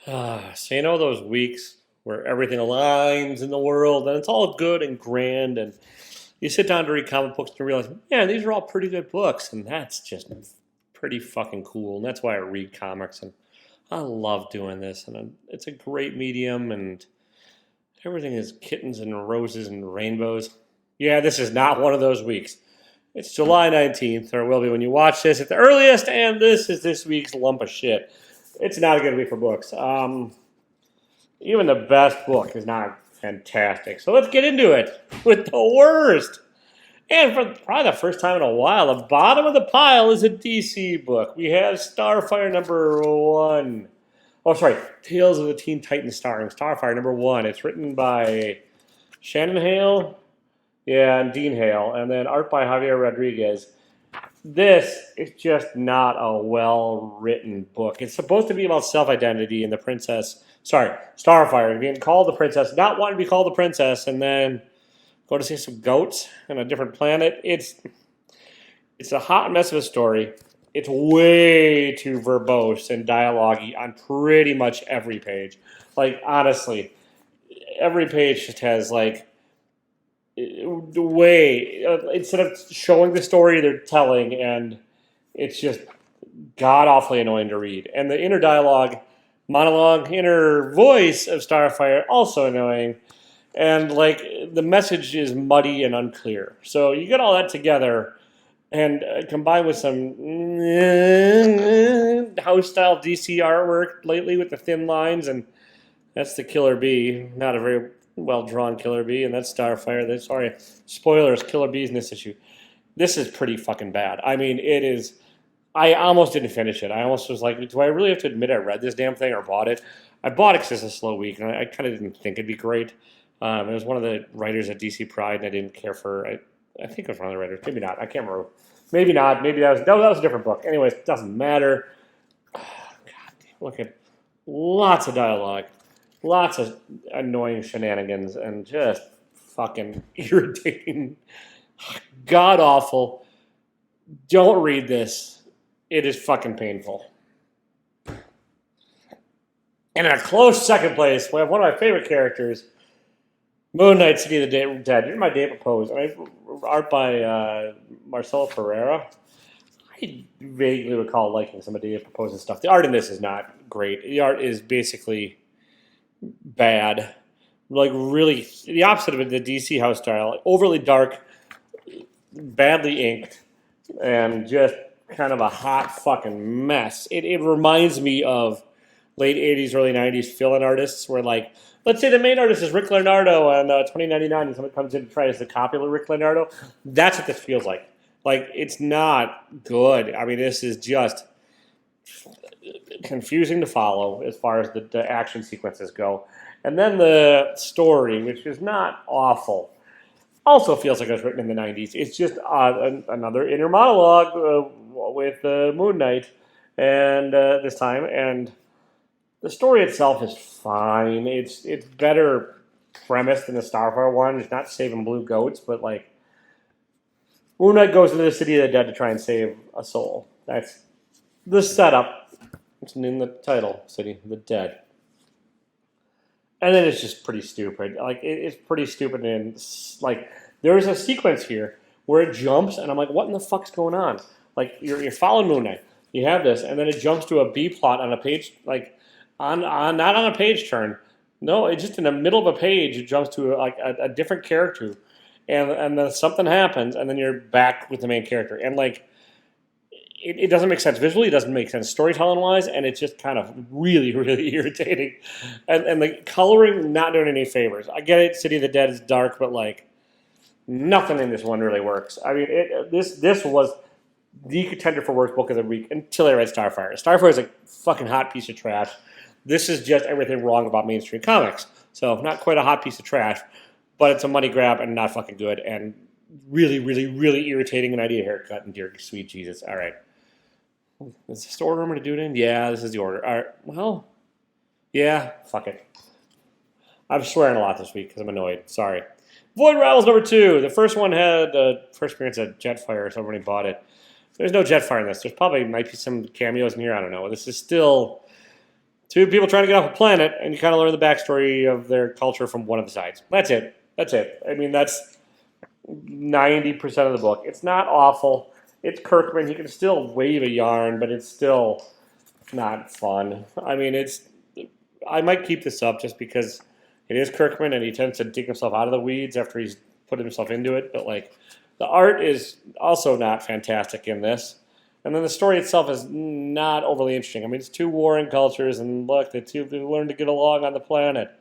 So you know those weeks where everything aligns in the world and it's all good and grand, and you sit down to read comic books and you realize, man, these are all pretty good books, and that's just pretty fucking cool. And that's why I read comics, and I love doing this, and it's a great medium, and everything is kittens and roses and rainbows. Yeah, this is not one of those weeks. It's July 19th, or it will be when you watch this at the earliest, and this is this week's lump of shit. It's not a good week for books. Even the best book is not fantastic. So let's get into it with the worst. And for probably the first time in a while, the bottom of the pile is a DC book. We have Starfire #1. Oh, sorry, Tales of the Teen Titans starring Starfire #1. It's written by Shannon Hale, yeah, and Dean Hale, and then art by Javier Rodriguez. This is just not a well-written book. It's supposed to be about self-identity and the princess. Sorry, Starfire being called the princess, not wanting to be called the princess, and then go to see some goats on a different planet. It's a hot mess of a story. It's way too verbose and dialogue-y on pretty much every page. Like, honestly, every page just has, like, the way, instead of showing the story, they're telling, and it's just god-awfully annoying to read. And the inner dialogue, monologue, inner voice of Starfire, also annoying. And, like, the message is muddy and unclear. So you get all that together, and combined with some house-style DC artwork lately with the thin lines, and that's the Killer Bee. Not a very well-drawn Killer Bee, and that's Starfire. Sorry, spoilers, Killer Bee's in this issue. This is pretty fucking bad. I mean, it is. I almost didn't finish it. I almost was like, do I really have to admit I read this damn thing or bought it? I bought it because it's a slow week, and I kind of didn't think it'd be great. It was one of the writers at DC Pride, and I didn't care for. I think it was one of the writers. Maybe not. I can't remember. Maybe not. Maybe that was a different book. Anyways, it doesn't matter. God, look at lots of dialogue, lots of annoying shenanigans, and just fucking irritating, god awful. Don't read this. It is fucking painful. And in a close second place, we have one of my favorite characters, Moon Knight, City of the Dead. You're my day propose. Art by Marcelo Ferreira. I vaguely recall liking some of the proposing stuff. The art in this is not great. The art is basically bad. Like, really, the opposite of the DC house style. Like, overly dark, badly inked, and just kind of a hot fucking mess. It reminds me of late 80s, early 90s fill-in artists where, like, let's say the main artist is Rick Leonardo on 2099 and someone comes in to try to copy Rick Leonardo. That's what this feels like. Like, it's not good. I mean, this is just confusing to follow as far as the action sequences go. And then the story, which is not awful, also feels like it was written in the 90s. It's just another inner monologue with Moon Knight and this time. And the story itself is fine. It's better premise than the Starfire one. It's not saving blue goats, but, like, Moon Knight goes into the City of the Dead to try and save a soul. That's the setup. It's in the title, City of the Dead. And then it's just pretty stupid. Like, it's pretty stupid, and, like, there's a sequence here where it jumps, and I'm like, what in the fuck's going on? Like, you're following Moon Knight. You have this, and then it jumps to a B plot on a page, like, on not on a page turn. No, it's just in the middle of a page. It jumps to a different character, and then something happens, and then you're back with the main character. And, like, it doesn't make sense visually. It doesn't make sense storytelling wise, and it's just kind of really, really irritating. And the coloring not doing any favors. I get it. City of the Dead is dark, but, like, nothing in this one really works. I mean, this was the contender for worst book of the week until I read Starfire. Starfire is a fucking hot piece of trash. This is just everything wrong about mainstream comics. So not quite a hot piece of trash, but it's a money grab and not fucking good and really, really, really irritating, and I need a haircut, and dear sweet Jesus. All right. Is this the order I'm going to do it in? Yeah, this is the order. All right. Well, yeah, fuck it. I'm swearing a lot this week because I'm annoyed. Sorry. Void Rivals #2. The first one had first appearance at Jetfire, so everybody bought it. There's no Jetfire in this. There's probably might be some cameos in here. I don't know. This is still two people trying to get off a planet, and you kind of learn the backstory of their culture from one of the sides. That's it. I mean, that's 90% of the book. It's not awful. It's Kirkman. He can still wave a yarn, but it's still not fun. I mean, I might keep this up just because it is Kirkman, and he tends to dig himself out of the weeds after he's put himself into it. But like, the art is also not fantastic in this, and then the story itself is not overly interesting. I mean, it's two warring cultures, and look, they learn to get along on the planet.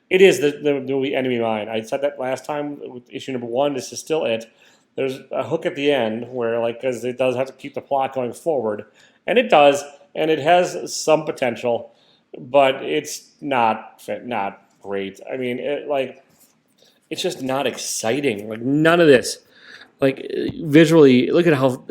It is the movie Enemy Mine. I said that last time with issue number 1. This is still it. There's a hook at the end where, like, because it does have to keep the plot going forward, and it does, and it has some potential, but it's not great. I mean, it's just not exciting. Like, none of this. Like, visually, look at how.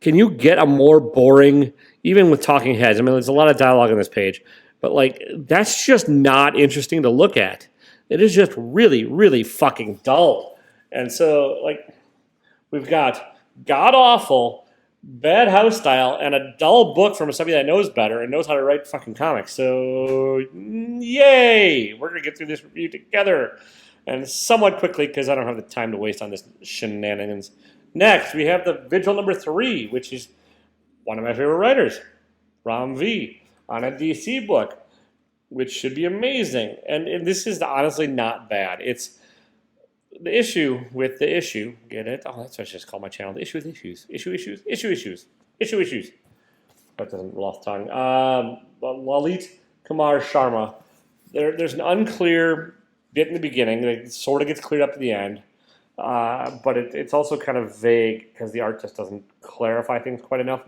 Can you get a more boring, even with talking heads? I mean, there's a lot of dialogue on this page. But, like, that's just not interesting to look at. It is just really, really fucking dull. And so, like, we've got god-awful, bad house style, and a dull book from somebody that knows better and knows how to write fucking comics. So, yay! We're going to get through this review together. And somewhat quickly, because I don't have the time to waste on this shenanigans. Next, we have the Vigil number 3, which is one of my favorite writers, Ram V, on a DC book, which should be amazing. And this is honestly not bad. It's the issue with the issue. Get it? Oh, that's what I just call my channel. The issue with issues. Issues. That doesn't roll off the tongue. Lalit Kumar Sharma. There's an unclear bit in the beginning that sort of gets cleared up at the end. But it's also kind of vague because the art just doesn't clarify things quite enough.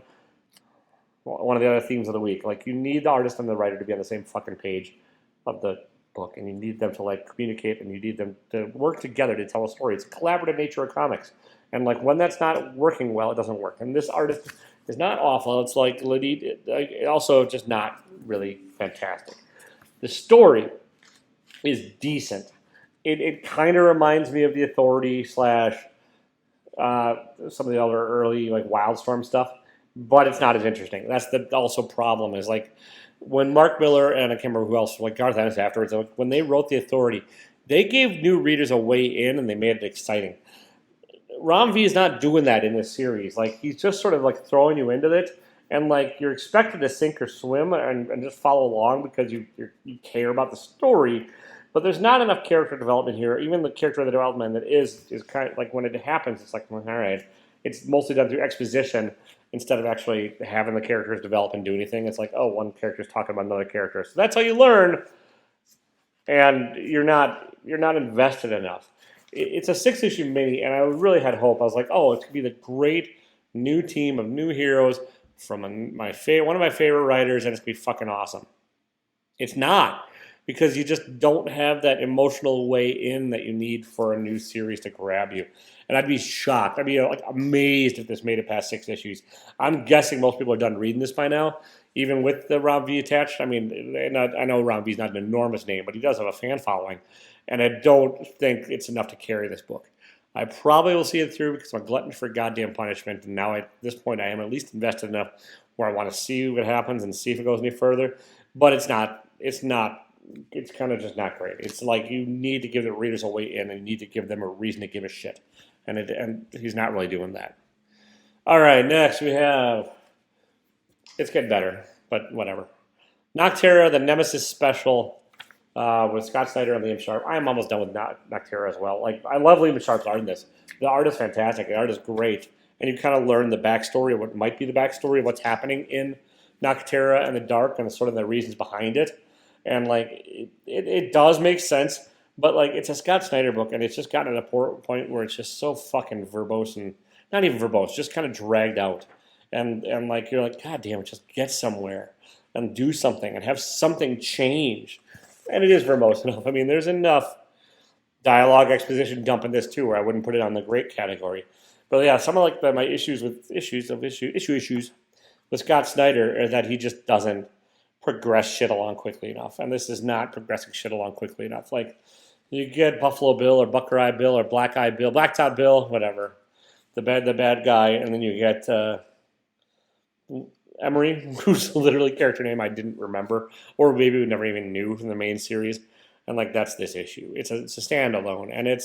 One of the other themes of the week. Like, you need the artist and the writer to be on the same fucking page of the book, and you need them to, like, communicate, and you need them to work together to tell a story. It's the collaborative nature of comics. And, like, when that's not working well, it doesn't work. And this artist is not awful. It's like, also just not really fantastic. The story is decent. It kind of reminds me of The Authority / some of the other early, like, Wildstorm stuff. But it's not as interesting. That's the also problem is, like, when Mark Miller and I can't remember who else, like Garth Ennis afterwards, like, when they wrote The Authority, they gave new readers a way in and they made it exciting. Ram V is not doing that in this series. Like, he's just sort of, like, throwing you into it, and, like, you're expected to sink or swim and just follow along because you care about the story. But there's not enough character development here. Even the character development that is kind of like, when it happens, it's like, well, all right. It's mostly done through exposition instead of actually having the characters develop and do anything. It's like, oh, one character's talking about another character. So that's how you learn, and you're not invested enough. It's a 6-issue mini, and I really had hope. I was like, oh, it's going to be the great new team of new heroes from one of my favorite writers, and it's going to be fucking awesome. It's not, because you just don't have that emotional way in that you need for a new series to grab you. And I'd be shocked. I'd be, like, amazed if this made it past 6 issues. I'm guessing most people are done reading this by now, even with the Ram V attached. I mean, I know Ram V's not an enormous name, but he does have a fan following. And I don't think it's enough to carry this book. I probably will see it through because I'm a glutton for goddamn punishment. And now at this point, I am at least invested enough where I want to see what happens and see if it goes any further. But it's kind of just not great. It's like, you need to give the readers a way in and you need to give them a reason to give a shit. And he's not really doing that. All right, next we have, it's getting better, but whatever. Nocterra, the Nemesis Special with Scott Snyder and Liam Sharp. I am almost done with Nocterra as well. Like, I love Liam Sharp's art in this. The art is fantastic. The art is great. And you kind of learn the backstory of what might be the backstory of what's happening in Nocterra and the Dark and sort of the reasons behind it. And, like, it does make sense, but, like, it's a Scott Snyder book, and it's just gotten to a point where it's just so fucking verbose, and not even verbose, just kind of dragged out. And like, you're like, God damn it, just get somewhere and do something and have something change. And it is verbose enough. I mean, there's enough dialogue exposition dump in this too, where I wouldn't put it on the great category. But yeah, some of, like, my issues with Scott Snyder is that he just doesn't progress shit along quickly enough, and this is not progressing shit along quickly enough. Like, you get Buffalo Bill or Bucker Eye Bill or Black Eye Bill, Blacktop Bill, whatever, the bad guy, and then you get Emery, who's literally a character name I didn't remember, or maybe we never even knew from the main series. And like that's this issue. It's a standalone, and I've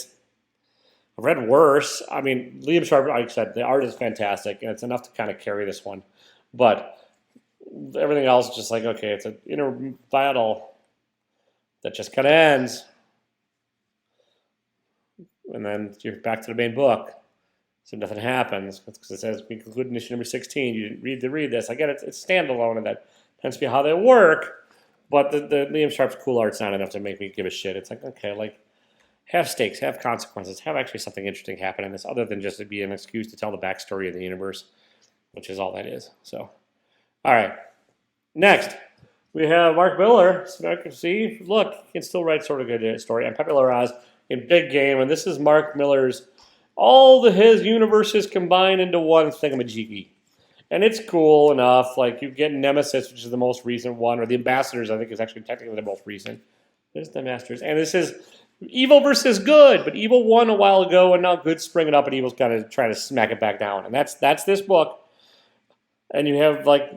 read worse. I mean, Liam Sharp, like I said, the art is fantastic, and it's enough to kind of carry this one. But everything else is just like, okay, it's an inner battle that just kind of ends, and then you're back to the main book. So nothing happens because it says we conclude issue number 16. You didn't read this. I get it. It's standalone, and that tends to be how they work. But the Liam Sharp's cool art's not enough to make me give a shit. It's like, okay, like have stakes, have consequences, have actually something interesting happen in this, other than just to be an excuse to tell the backstory of the universe, which is all that is. So, all right. Next, we have Mark Miller. So I can see, look, he can still write sort of good story. And Pepe Larraz in Big Game, and this is Mark Miller's his universes combined into one thingamajiggy. And it's cool enough. Like, you get Nemesis, which is the most recent one, or the Ambassadors, I think, is actually technically the most recent. There's the Masters. And this is evil versus good, but evil won a while ago, and now good's springing up, and evil's kind of trying to smack it back down. And that's this book. And you have, like,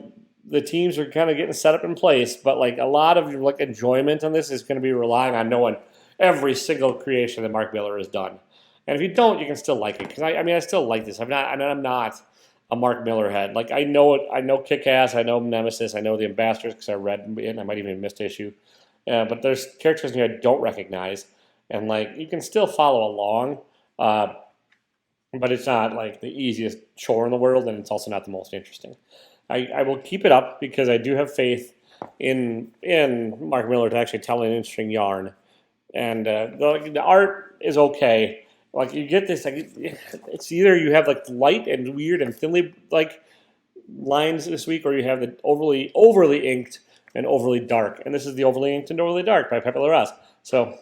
the teams are kind of getting set up in place, but, like, a lot of, like, enjoyment on this is going to be relying on knowing every single creation that Mark Miller has done. And if you don't, you can still like it. Because, I still like this. I'm not a Mark Miller head. Like, I know it. I know Kick-Ass. I know Nemesis. I know the Ambassadors because I read it. I might even have missed issue. But there's characters in here I don't recognize. And, like, you can still follow along. But it's not, like, the easiest chore in the world. And it's also not the most interesting. I will keep it up because I do have faith in Mark Miller to actually tell an interesting yarn. And the art is okay. Like, you get this, like, it's either you have, like, light and weird and thinly, like, lines this week, or you have the overly inked and overly dark. And this is the overly inked and overly dark by Pepe Larraz. So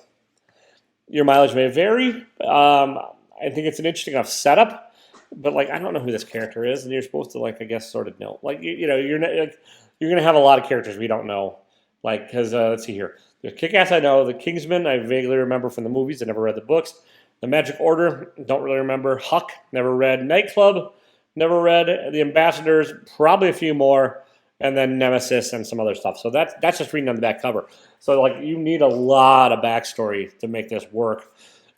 your mileage may vary. I think it's an interesting enough setup, but, like, I don't know who this character is, and you're supposed to, like, I guess, sort of know. Like, you're not, like, you're going to have a lot of characters we don't know. Like, because, let's see here. There's Kick-Ass I know. The Kingsman I vaguely remember from the movies. I never read the books. The Magic Order, don't really remember. Huck, never read. Nightclub, never read. The Ambassadors, probably a few more. And then Nemesis and some other stuff. So that's just reading on the back cover. So, like, you need a lot of backstory to make this work.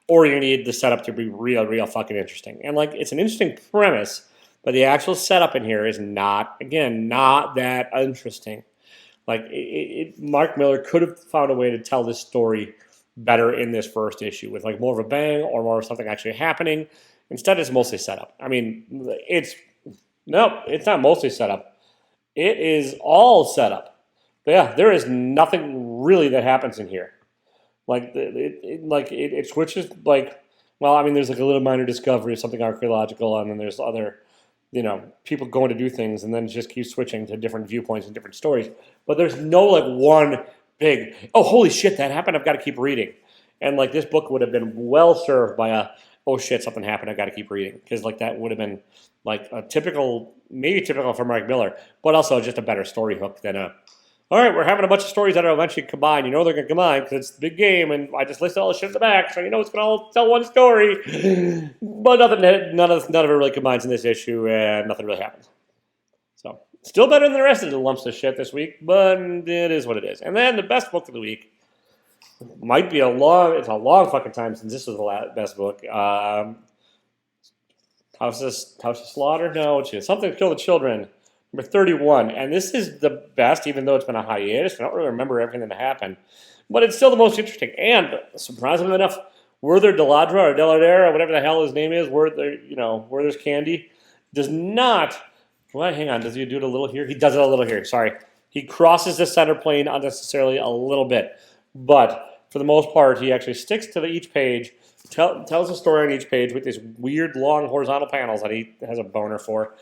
Or you need the setup to be real fucking interesting. And, like, it's an interesting premise, but the actual setup in here is not that interesting. Like, Mark Miller could have found a way to tell this story better in this first issue with, like, more of a bang or more of something actually happening. Instead, it's mostly setup. I mean, it's not mostly setup. It is all setup. But yeah, there is nothing really that happens in here. Like, it switches, like, well, I mean, there's, like, a little minor discovery of something archaeological, and then there's other, people going to do things, and then it just keeps switching to different viewpoints and different stories. But there's no, like, one big, oh, holy shit, that happened, I've got to keep reading. And, like, this book would have been well served by a, oh shit, something happened, I've got to keep reading. Because, like, that would have been, like, maybe typical for Mark Miller, but also just a better story hook than all right, we're having a bunch of stories that are eventually combined. You know they're going to combine because it's the big game, and I just listed all the shit in the back, so you know it's going to all tell one story. But none of it really combines in this issue, and nothing really happens. So, still better than the rest of the lumps of shit this week, but it is what it is. And then the best book of the week might be it's a long fucking time since this was the best book. House of Slaughter? No, it's Something to Kill the Children. Number 31. And this is the best, even though it's been a hiatus. I don't really remember everything that happened. But it's still the most interesting. And, surprisingly enough, Werther Deladra or Deladera, or whatever the hell his name is, Werther's Candy, does not... Well, hang on. Does he do it a little here? He does it a little here. Sorry. He crosses the center plane unnecessarily a little bit. But, for the most part, he actually sticks to each page, tells a story on each page with these weird, long, horizontal panels that he has a boner for.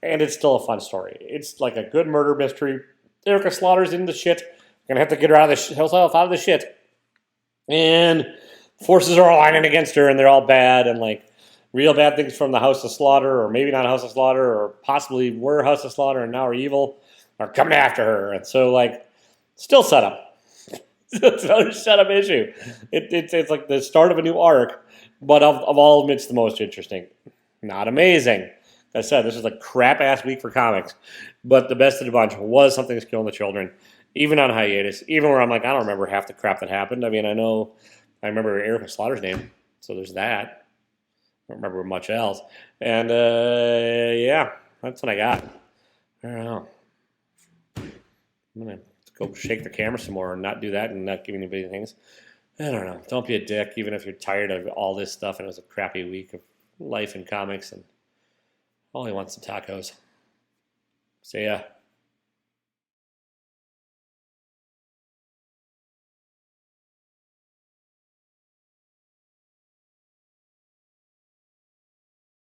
And it's still a fun story. It's like a good murder mystery. Erica Slaughter's in the shit. Gonna have to get her out of the shit. And forces are aligning against her, and they're all bad, and, like, real bad things from the House of Slaughter, or maybe not House of Slaughter, or possibly were House of Slaughter and now are evil, are coming after her. And so, like, still set up. It's another setup issue. It's like the start of a new arc, but of all of them, it's the most interesting. Not amazing. I said, this is a crap-ass week for comics. But the best of the bunch was Something's Killing the Children, even on hiatus, even where I'm like, I don't remember half the crap that happened. I mean, I remember Eric Slaughter's name, so there's that. I don't remember much else. And, yeah, that's what I got. I don't know. I'm going to go shake the camera some more and not do that and not give anybody things. I don't know. Don't be a dick, even if you're tired of all this stuff and it was a crappy week of life in comics and all he wants some tacos. See ya.